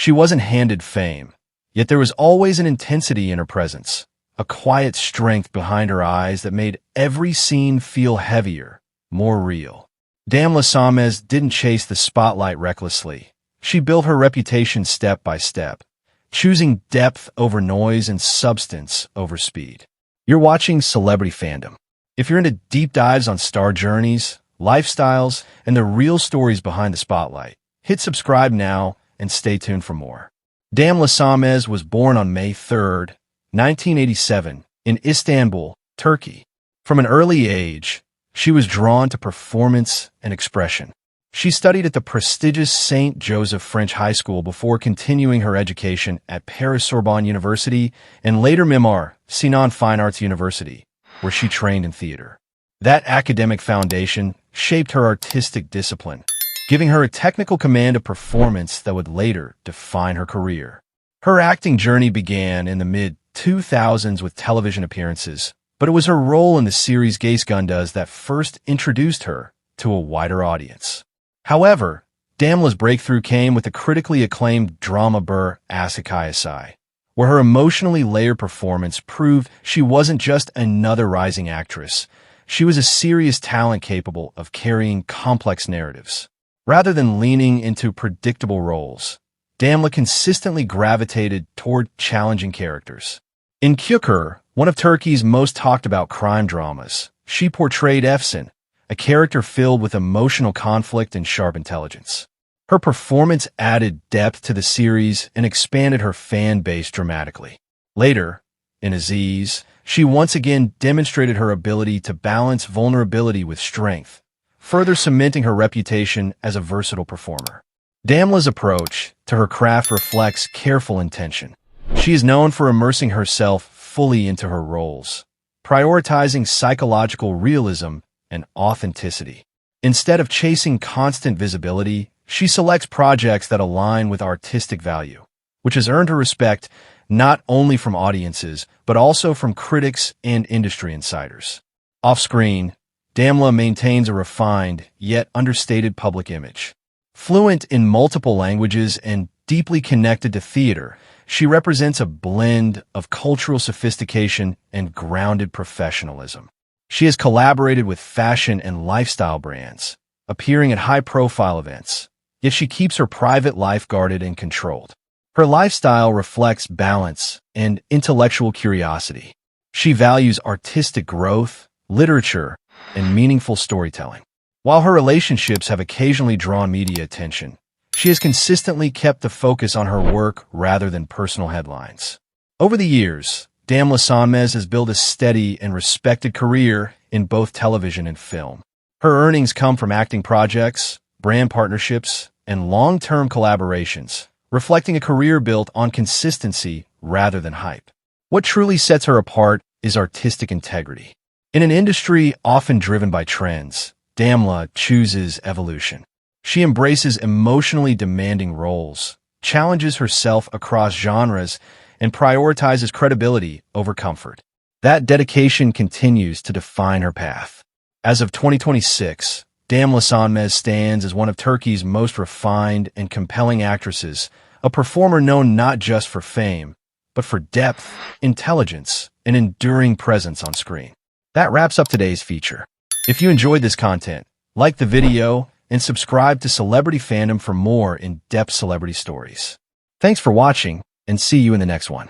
She wasn't handed fame, yet there was always an intensity in her presence, a quiet strength behind her eyes that made every scene feel heavier, more real. Damla Sonmez didn't chase the spotlight recklessly. She built her reputation step by step, choosing depth over noise and substance over speed. You're watching Celebrity Fandom. If you're into deep dives on star journeys, lifestyles, and the real stories behind the spotlight, hit subscribe now and stay tuned for more. Damla Sonmez was born on May 3, 1987, in Istanbul, Turkey. From an early age, she was drawn to performance and expression. She studied at the prestigious St. Joseph French High School before continuing her education at Paris-Sorbonne University and later Mimar Sinan Fine Arts University, where she trained in theater. That academic foundation shaped her artistic discipline, giving her a technical command of performance that would later define her career. Her acting journey began in the mid-2000s with television appearances, but it was her role in the series Hoşgören that first introduced her to a wider audience. However, Damla's breakthrough came with the critically acclaimed drama Biography, where her emotionally layered performance proved she wasn't just another rising actress. She was a serious talent capable of carrying complex narratives. Rather than leaning into predictable roles, Damla consistently gravitated toward challenging characters. In Cukur, one of Turkey's most talked-about crime dramas, she portrayed Efsun, a character filled with emotional conflict and sharp intelligence. Her performance added depth to the series and expanded her fan base dramatically. Later, in Aziz, she once again demonstrated her ability to balance vulnerability with strength, further cementing her reputation as a versatile performer. Damla's approach to her craft reflects careful intention. She is known for immersing herself fully into her roles, prioritizing psychological realism and authenticity. Instead of chasing constant visibility, she selects projects that align with artistic value, which has earned her respect not only from audiences, but also from critics and industry insiders. Off-screen, Damla maintains a refined, yet understated public image. Fluent in multiple languages and deeply connected to theater, she represents a blend of cultural sophistication and grounded professionalism. She has collaborated with fashion and lifestyle brands, appearing at high-profile events, yet she keeps her private life guarded and controlled. Her lifestyle reflects balance and intellectual curiosity. She values artistic growth, literature, and meaningful storytelling. While her relationships have occasionally drawn media attention, she has consistently kept the focus on her work rather than personal headlines. Over the years, Damla Sonmez has built a steady and respected career in both television and film. Her earnings come from acting projects, brand partnerships, and long-term collaborations, reflecting a career built on consistency rather than hype. What truly sets her apart is artistic integrity. In an industry often driven by trends, Damla chooses evolution. She embraces emotionally demanding roles, challenges herself across genres, and prioritizes credibility over comfort. That dedication continues to define her path. As of 2026, Damla Sonmez stands as one of Turkey's most refined and compelling actresses, a performer known not just for fame, but for depth, intelligence, and enduring presence on screen. That wraps up today's feature. If you enjoyed this content, like the video and subscribe to Celebrity Fandom for more in-depth celebrity stories. Thanks for watching, and see you in the next one.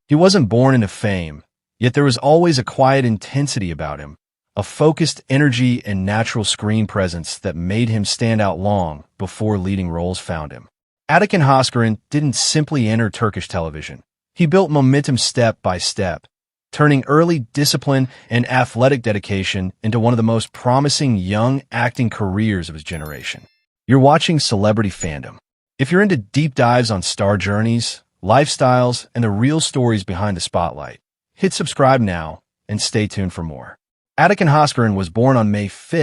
He wasn't born into fame, yet there was always a quiet intensity about him, a focused energy and natural screen presence that made him stand out long before leading roles found him. Atakan Hosgoren didn't simply enter Turkish television. He built momentum step by step, turning early discipline and athletic dedication into one of the most promising young acting careers of his generation. You're watching Celebrity Fandom. If you're into deep dives on star journeys, lifestyles, and the real stories behind the spotlight, hit subscribe now and stay tuned for more. Atakan Hosgoren was born on May 5,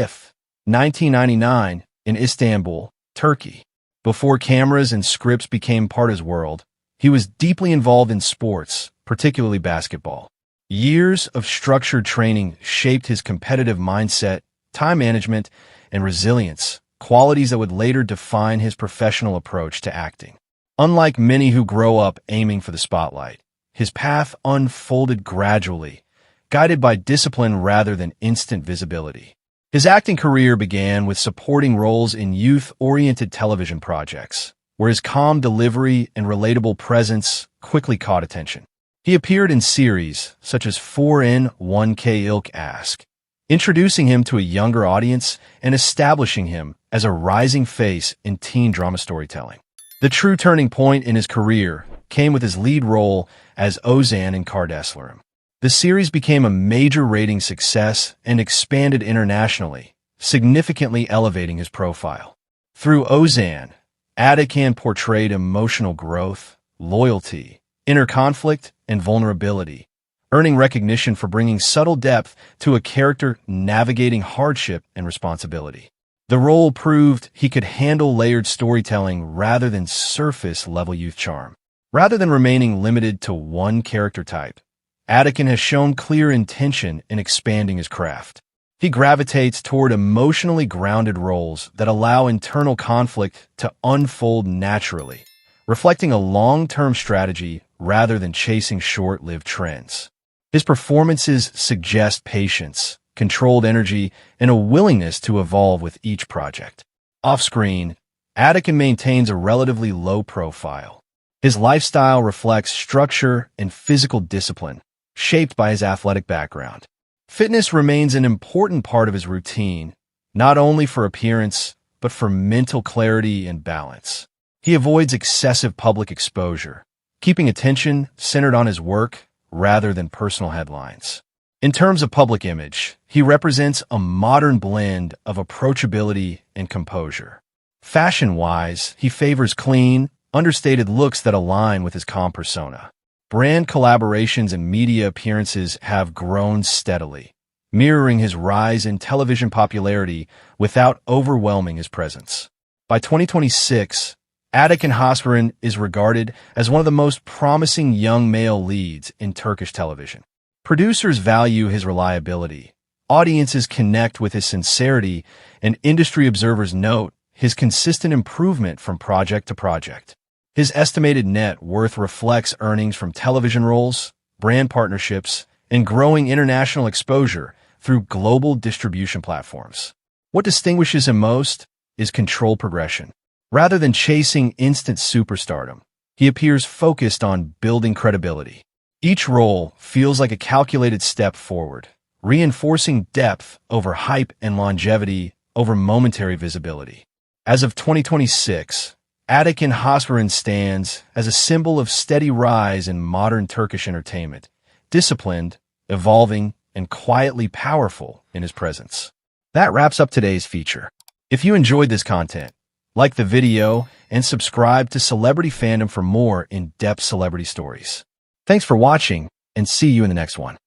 1999, in Istanbul, Turkey. Before cameras and scripts became part of his world, he was deeply involved in sports, particularly basketball. Years of structured training shaped his competitive mindset, time management, and resilience, qualities that would later define his professional approach to acting. Unlike many who grow up aiming for the spotlight, his path unfolded gradually, guided by discipline rather than instant visibility. His acting career began with supporting roles in youth-oriented television projects, where his calm delivery and relatable presence quickly caught attention. He appeared in series such as 4N 1K Ilk Ask, introducing him to a younger audience and establishing him as a rising face in teen drama storytelling. The true turning point in his career came with his lead role as Ozan in Kardeşlerim. The series became a major ratings success and expanded internationally, significantly elevating his profile. Through Ozan, Atakan portrayed emotional growth, loyalty, inner conflict, and vulnerability, earning recognition for bringing subtle depth to a character navigating hardship and responsibility. The role proved he could handle layered storytelling rather than surface-level youth charm. Rather than remaining limited to one character type, Atakan has shown clear intention in expanding his craft. He gravitates toward emotionally grounded roles that allow internal conflict to unfold naturally, reflecting a long-term strategy rather than chasing short-lived trends. His performances suggest patience, controlled energy, and a willingness to evolve with each project. Off-screen, Atakan maintains a relatively low profile. His lifestyle reflects structure and physical discipline, shaped by his athletic background. Fitness remains an important part of his routine, not only for appearance, but for mental clarity and balance. He avoids excessive public exposure, keeping attention centered on his work rather than personal headlines. In terms of public image, he represents a modern blend of approachability and composure. Fashion-wise, he favors clean, understated looks that align with his calm persona. Brand collaborations and media appearances have grown steadily, mirroring his rise in television popularity without overwhelming his presence. By 2026, Atakan Hosgoren is regarded as one of the most promising young male leads in Turkish television. Producers value his reliability, audiences connect with his sincerity, and industry observers note his consistent improvement from project to project. His estimated net worth reflects earnings from television roles, brand partnerships, and growing international exposure through global distribution platforms. What distinguishes him most is controlled progression. Rather than chasing instant superstardom, he appears focused on building credibility. Each role feels like a calculated step forward, reinforcing depth over hype and longevity over momentary visibility. As of 2026, Atakan Hosgoren stands as a symbol of steady rise in modern Turkish entertainment, disciplined, evolving, and quietly powerful in his presence. That wraps up today's feature. If you enjoyed this content, like the video and subscribe to Celebrity Fandom for more in-depth celebrity stories. Thanks for watching, and see you in the next one.